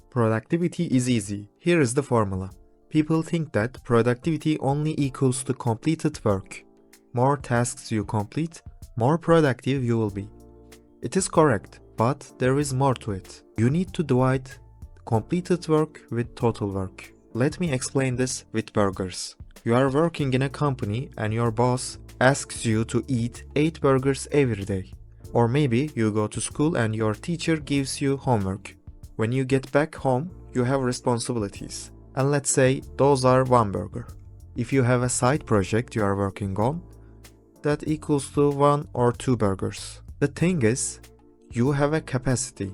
Productivity is easy. Here is the formula. People think that productivity only equals to completed work. More tasks you complete, more productive you will be. It is correct, but there is more to it. You need to divide completed work with total work. Let me explain this with burgers. You are working in a company and your boss asks you to eat 8 burgers every day. Or maybe you go to school and your teacher gives you homework. When you get back home, you have responsibilities. And let's say those are 1 burger. If you have a side project you are working on, that equals to 1 or 2 burgers. The thing is, you have a capacity.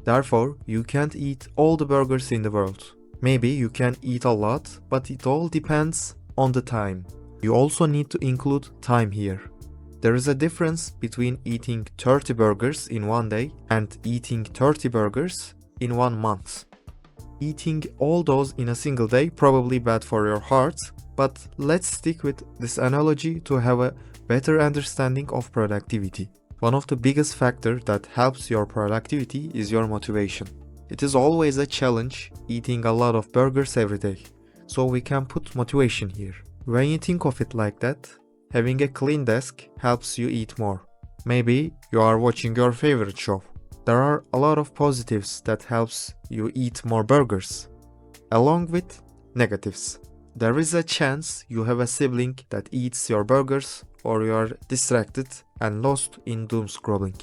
Therefore, you can't eat all the burgers in the world. Maybe you can eat a lot, but it all depends on the time. You also need to include time here. There is a difference between eating 30 burgers in 1 day and eating 30 burgers in 1 month. Eating all those in a single day probably bad for your heart, but let's stick with this analogy to have a better understanding of productivity. One of the biggest factors that helps your productivity is your motivation. It is always a challenge eating a lot of burgers every day, so we can put motivation here. When you think of it like that, having a clean desk helps you eat more. Maybe you are watching your favorite show. There are a lot of positives that helps you eat more burgers, along with negatives. There is a chance you have a sibling that eats your burgers or you are distracted and lost in doom scrolling.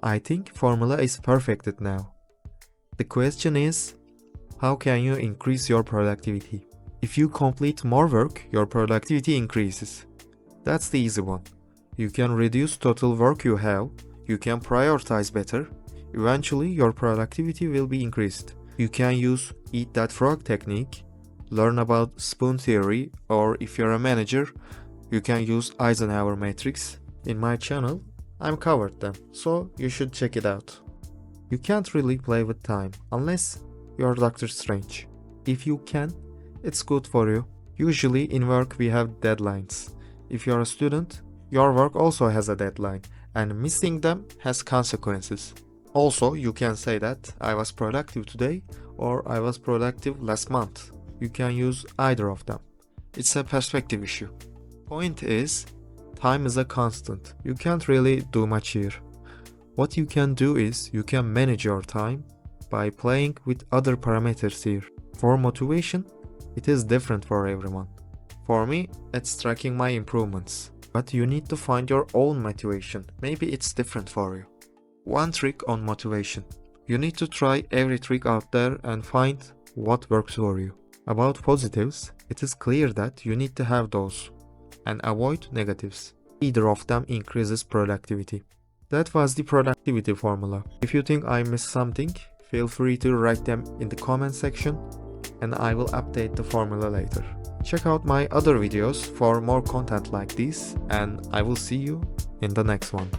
I think formula is perfected now. The question is, how can you increase your productivity? If you complete more work, your productivity increases. That's the easy one. You can reduce total work you have, you can prioritize better, eventually your productivity will be increased. You can use Eat That Frog technique, learn about spoon theory, or if you're a manager, you can use Eisenhower matrix. In my channel, I'm covered them, so you should check it out. You can't really play with time unless you're Doctor Strange. If you can, it's good for you. Usually in work we have deadlines. If you're a student, your work also has a deadline, and missing them has consequences. Also, you can say that I was productive today or I was productive last month. You can use either of them. It's a perspective issue. Point is, time is a constant. You can't really do much here. What you can do is you can manage your time by playing with other parameters here. For motivation, it is different for everyone. For me, it's tracking my improvements. But you need to find your own motivation. Maybe it's different for you. One trick on motivation. You need to try every trick out there and find what works for you. About positives, it is clear that you need to have those and avoid negatives. Either of them increases productivity. That was the productivity formula. If you think I missed something, feel free to write them in the comment section and I will update the formula later. Check out my other videos for more content like this and I will see you in the next one.